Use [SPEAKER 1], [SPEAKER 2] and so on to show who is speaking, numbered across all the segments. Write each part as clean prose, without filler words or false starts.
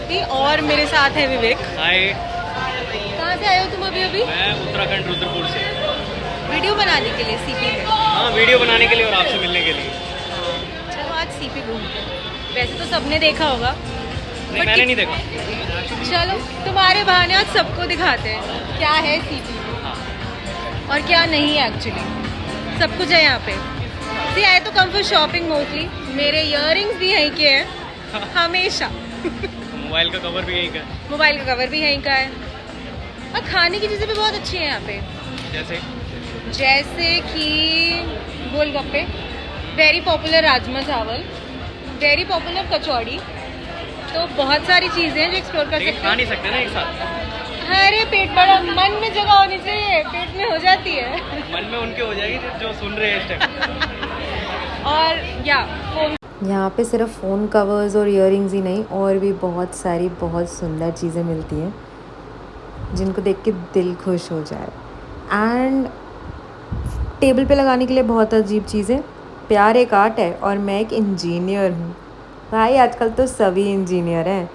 [SPEAKER 1] CP और मेरे साथ है विवेक।
[SPEAKER 2] हाय।
[SPEAKER 1] कहाँ से आए हो तुम अभी अभी?
[SPEAKER 2] मैं उत्तराखंड रुद्रपुर से।
[SPEAKER 1] वीडियो बनाने के लिए सीपी में?
[SPEAKER 2] हाँ, वीडियो बनाने के लिए और आपसे मिलने के लिए।
[SPEAKER 1] चलो आज सीपी घूमते हैं। वैसे तो सबने देखा होगा,
[SPEAKER 2] नहीं, मैंने नहीं देखा।
[SPEAKER 1] चलो तुम्हारे बहाने आज सबको दिखाते हैं क्या है सीपी
[SPEAKER 2] हाँ।
[SPEAKER 1] और क्या नहीं है। एक्चुअली सब कुछ है यहाँ पे। सी आए तो कम फॉर शॉपिंग मोस्टली। मेरे इयररिंग्स भी यहीं के हैं हमेशा।
[SPEAKER 2] मोबाइल का कवर भी यही का है।
[SPEAKER 1] मोबाइल का कवर भी यहीं का है। और खाने की चीज़ें भी बहुत अच्छी हैं यहाँ पे, जैसे कि गोलगप्पे, वेरी पॉपुलर राजमा चावल, वेरी पॉपुलर कचौड़ी। तो बहुत सारी चीज़ें हैं जो एक्सप्लोर कर सकते
[SPEAKER 2] खा
[SPEAKER 1] हैं।
[SPEAKER 2] नहीं सकते ना एक साथ।
[SPEAKER 1] अरे पेट बड़ा, मन में जगह होनी चाहिए, पेट में हो जाती है।
[SPEAKER 2] मन में उनके हो जाएगी जो सुन रहे हैं इस टाइम।
[SPEAKER 1] और या फोन,
[SPEAKER 3] यहाँ पे सिर्फ फ़ोन कवर्स और इयररिंग्स ही नहीं, और भी बहुत सारी बहुत सुंदर चीज़ें मिलती हैं जिनको देख के दिल खुश हो जाए। एंड टेबल पे लगाने के लिए बहुत अजीब चीज़ें। प्यार एक आर्ट है और मैं एक इंजीनियर हूँ। भाई आजकल तो सभी इंजीनियर हैं,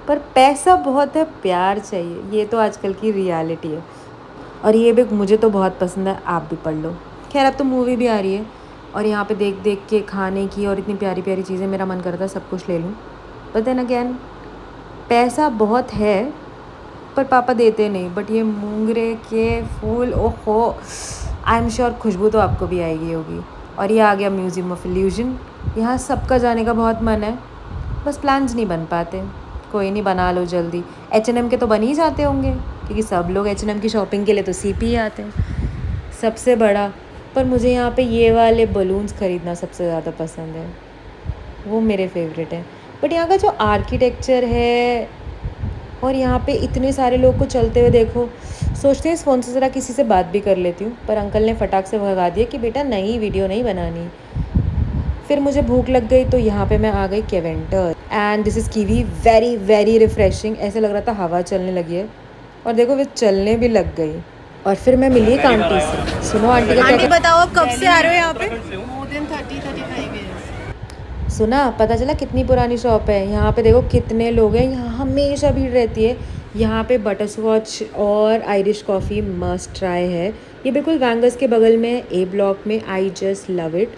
[SPEAKER 3] पर पैसा बहुत है, प्यार चाहिए। ये तो आजकल की रियलिटी है। और ये भी मुझे तो बहुत पसंद है, आप भी पढ़ लो। खैर अब तो मूवी भी आ रही है और यहाँ पे देख देख के खाने की और इतनी प्यारी प्यारी चीज़ें, मेरा मन करता है सब कुछ ले लूँ। बट देन अगेन पैसा बहुत है पर पापा देते नहीं। बट ये मोंगरे के फूल, ओहो, आई एम श्योर खुशबू तो आपको भी आएगी होगी। और ये आ गया म्यूज़ियम ऑफ इल्यूजन। यहाँ सबका जाने का बहुत मन है, बस प्लान्स नहीं बन पाते। कोई नहीं, बना लो जल्दी। H&M के तो बन ही जाते होंगे क्योंकि सब लोग H&M की शॉपिंग के लिए तो सीपी ही आते हैं सबसे बड़ा। पर मुझे यहाँ पे ये वाले बलून्स ख़रीदना सबसे ज़्यादा पसंद है, वो मेरे फेवरेट हैं। बट यहाँ का जो आर्किटेक्चर है और यहाँ पे इतने सारे लोग को चलते हुए देखो, सोचते हैं इस फ़ोन से ज़रा किसी से बात भी कर लेती हूँ, पर अंकल ने फटाक से भगा दिया कि बेटा नई वीडियो नहीं बनानी। फिर मुझे भूख लग गई तो यहाँ पे मैं आ गई Keventer. And this is kiwi, very very refreshing. ऐसे लग रहा था हवा चलने लगी है, और देखो वे चलने भी लग गई। और फिर मैं मिली एक आंटी से। सुनो आंटी का
[SPEAKER 1] आंटी
[SPEAKER 3] क्या
[SPEAKER 1] बताओ आप कब से आ रहे हो यहाँ पे?
[SPEAKER 4] More than 30-35 years.
[SPEAKER 3] सुना, पता चला कितनी पुरानी शॉप है। यहाँ पे देखो कितने लोग हैं, यहाँ हमेशा भीड़ रहती है। यहाँ पे बटर स्कॉच और आयरिश कॉफ़ी मस्ट ट्राई है। ये बिल्कुल वैंगर्स के बगल में है, ए ब्लॉक में। I just love it.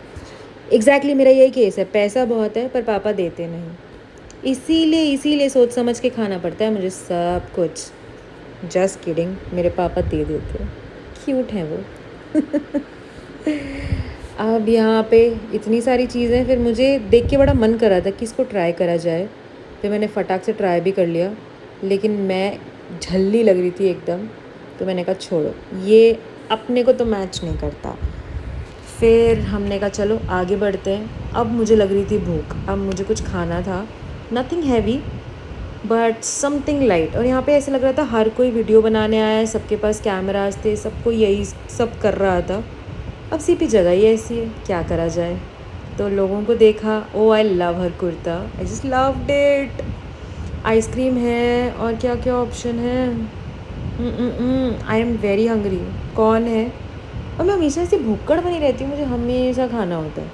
[SPEAKER 3] Exactly मेरा यही केस है, पैसा बहुत है पर पापा देते नहीं। इसीलिए सोच समझ के खाना पड़ता है मुझे सब कुछ। जस्ट किडिंग, मेरे पापा दे देते, क्यूट हैं वो। अब यहाँ पे इतनी सारी चीज़ें, फिर मुझे देख के बड़ा मन कर रहा था कि इसको ट्राई करा जाए। फिर मैंने फटाक से ट्राई भी कर लिया, लेकिन मैं झल्ली लग रही थी एकदम, तो मैंने कहा छोड़ो, ये अपने को तो मैच नहीं करता। फिर हमने कहा चलो आगे बढ़ते हैं। अब मुझे लग रही थी भूख, अब मुझे कुछ खाना था। Nothing heavy but something light. और यहाँ पे ऐसे लग रहा था हर कोई वीडियो बनाने आया है, सबके पास कैमराज थे, सबको यही सब कर रहा था। अब सीपी जगह ही ऐसी है, क्या करा जाए। तो लोगों को देखा, oh I love her kurta, I just loved it. Ice cream है और क्या क्या ऑप्शन है। I am very hungry. कौन है? और मैं हमेशा ऐसी भूखड़ बनी रहती हूँ, मुझे हमेशा खाना होता है।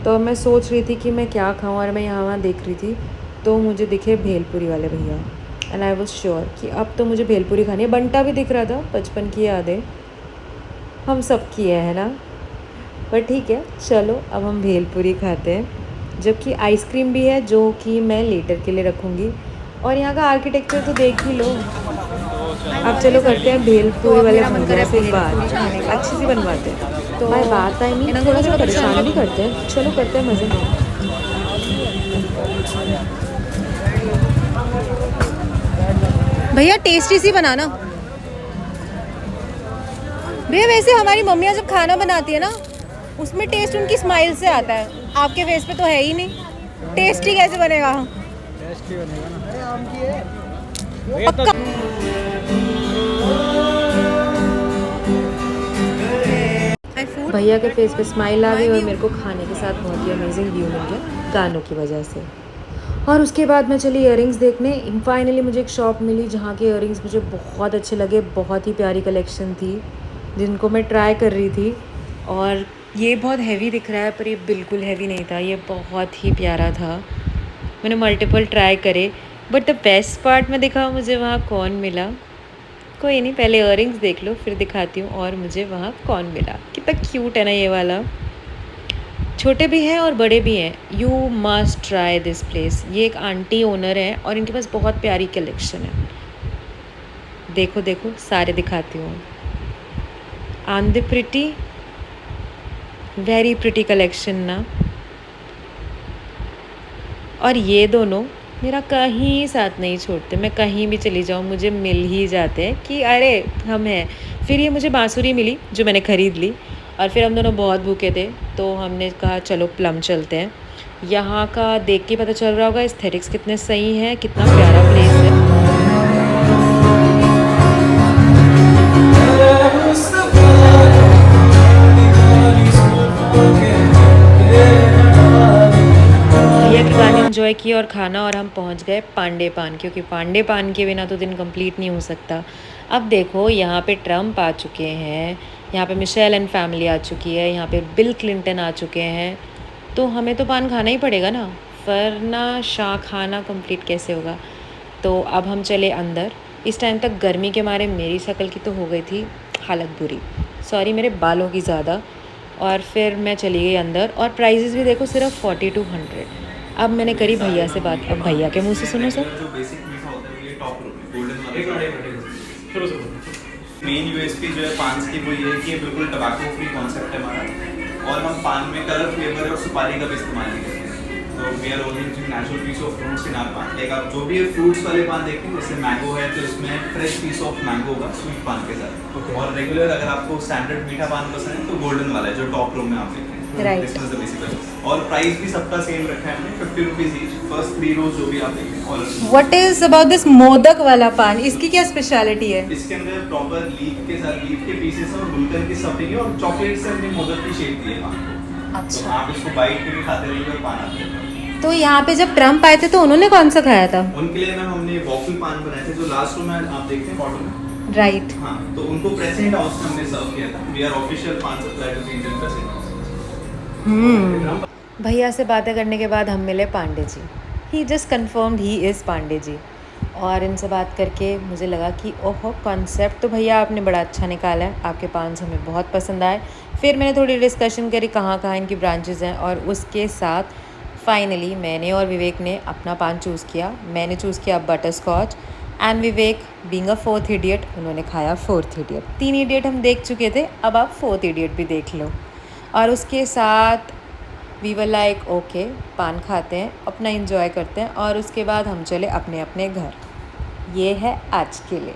[SPEAKER 3] तो अब मैं सोच रही थी कि मैं क्या खाऊँ, और मैं यहाँ वहाँ देख रही थी तो मुझे दिखे भेलपुरी वाले भैया। एंड आई वॉज श्योर कि अब तो मुझे भेलपुरी खानी है। बंटा भी दिख रहा था, बचपन की यादें हम सब की है ना। पर ठीक है, चलो अब हम भेलपुरी खाते हैं, जबकि आइसक्रीम भी है जो कि मैं लेटर के लिए रखूँगी। और यहाँ का आर्किटेक्चर तो देख ही लो। अब चलो करते हैं भेलपुरी वाले भैया से बात, अच्छी सी बनवाते हैं। तो भाई बात आई नहीं, थोड़ा सा परेशान भी करते हैं। चलो करते हैं मज़े।
[SPEAKER 1] भैया टेस्टी सी बनाना। भैया वैसे हमारी मम्मियाँ जब खाना बनाती है ना, उसमें टेस्ट उनकी स्माइल से आता है, आपके फेस पे तो है ही नहीं। टेस्टी कैसे बनेगा?
[SPEAKER 2] टेस्टी बनेगा ना।
[SPEAKER 1] पक्का।
[SPEAKER 3] भैया के फेस पे स्माइल आ गई और मेरे को खाने के साथ बहुत ही अमेजिंग व्यू मिल गया गानों की वजह से। और उसके बाद मैं चली इयररिंग्स देखने। फाइनली मुझे एक शॉप मिली जहाँ के इयररिंग्स मुझे बहुत अच्छे लगे। बहुत ही प्यारी कलेक्शन थी जिनको मैं ट्राई कर रही थी। और ये बहुत हैवी दिख रहा है पर ये बिल्कुल हैवी नहीं था, ये बहुत ही प्यारा था। मैंने मल्टीपल ट्राई करे बट द बेस्ट पार्ट में दिखाओ मुझे वहाँ कौन मिला। कोई नहीं, पहले इयररिंग्स देख लो फिर दिखाती हूँ और मुझे वहाँ कौन मिला। कितना क्यूट है ना ये वाला। छोटे भी हैं और बड़े भी हैं। You must try this place. ये एक आंटी ओनर है और इनके पास बहुत प्यारी कलेक्शन है। देखो देखो सारे दिखाती हूँ। On the pretty, very pretty collection ना। और ये दोनों मेरा कहीं साथ नहीं छोड़ते। मैं कहीं भी चली जाऊँ मुझे मिल ही जाते हैं कि अरे हम हैं। फिर ये मुझे बांसुरी मिली जो मैंने ख़रीद ली और फिर हम दोनों बहुत भूखे थे तो हमने कहा चलो प्लम चलते हैं। यहाँ का देख के पता चल रहा होगा एस्थेटिक्स कितने सही हैं, कितना प्यारा प्लेस है। भैया के गाने एंजॉय किए और खाना, और हम पहुंच गए पांडे पान, क्योंकि पांडे पान के बिना तो दिन कंप्लीट नहीं हो सकता। अब देखो यहाँ पे ट्रम्प आ चुके हैं, यहाँ पे मिशेल एंड फैमिली आ चुकी है, यहाँ पे बिल क्लिंटन आ चुके हैं। तो हमें तो पान खाना ही पड़ेगा ना, वरना शाह खाना कंप्लीट कैसे होगा। तो अब हम चले अंदर। इस टाइम तक गर्मी के मारे मेरी शक्ल की तो हो गई थी हालत बुरी, सॉरी मेरे बालों की ज़्यादा। और फिर मैं चली गई अंदर और प्राइजेज़ भी देखो सिर्फ 4200। अब मैंने करी भैया से बात। अब भैया के मुंह से सुनो सर।
[SPEAKER 5] जो बेसिक मीठा होता है ये टॉप रूम में गोल्डन वाला। मेन यूएसपी जो है पान की वो ये है कि ये बिल्कुल टबैको फ्री कॉन्सेप्ट है हमारा, और हम पान में कलर फ्लेवर और सुपारी का भी इस्तेमाल नहीं करते हैं। तो we are only using natural piece of fruits in our paan. Like आप जो भी ये फ्रूट्स वाले पान देखें, जैसे मैंगो है तो इसमें फ्रेश पीस ऑफ मैंगो होगा स्वीट पान के साथ। और रेगुलर अगर आपको स्टैंडर्ड मीठा पान पसंद है तो गोल्डन वाला है जो टॉप रूम में आप देखें।
[SPEAKER 3] Right.
[SPEAKER 5] This is the basic। और प्राइस भी सबका सेम रखा है हमने, 50 रुपीज़ ईच। फर्स्ट 3 रोज जो भी आप देखें और
[SPEAKER 3] what is about this modak वाला पान, इसकी क्या स्पेशलिटी है?
[SPEAKER 5] इसके अंदर प्रॉपर लीफ के साथ लीफ के पीसेस और गुलकंद की स्टफिंग है और चॉकलेट से हमने मोदक की शेप दी है पान को।
[SPEAKER 3] अच्छा।
[SPEAKER 5] तो आप इसको बाइट में भी खाते रहेंगे और पान आते रहेंगे।
[SPEAKER 3] तो यहाँ पे जब ट्रम्प आए थे तो उन्होंने कौन सा खाया था?
[SPEAKER 5] उनके लिए मैम हमने वॉफल पान बनाए थे जो लास्ट में आप देखते हैं बॉटल में।
[SPEAKER 3] राइट।
[SPEAKER 5] हाँ, तो उनको प्रेसिडेंट हाउस में हमने सर्व किया था। We are official paan supplier to Indian president house.
[SPEAKER 3] भैया से बातें करने के बाद हम मिले Pandey ji. He just confirmed he is Pandey ji. और इनसे बात करके मुझे लगा कि ओहो कॉन्सेप्ट तो भैया आपने बड़ा अच्छा निकाला है, आपके पान हमें बहुत पसंद आए। फिर मैंने थोड़ी डिस्कशन करी कहाँ कहाँ इनकी ब्रांचेस हैं, और उसके साथ फाइनली मैंने और विवेक ने अपना पान चूज़ किया। मैंने चूज़ किया butterscotch and Vivek being a 4th idiot उन्होंने खाया 4th इडियट। 3 इडियट हम देख चुके थे, अब आप 4th इडियट भी देख लो। और उसके साथ वी वर लाइक ओके पान खाते हैं, अपना एंजॉय करते हैं, और उसके बाद हम चले अपने अपने घर। ये है आज के लिए।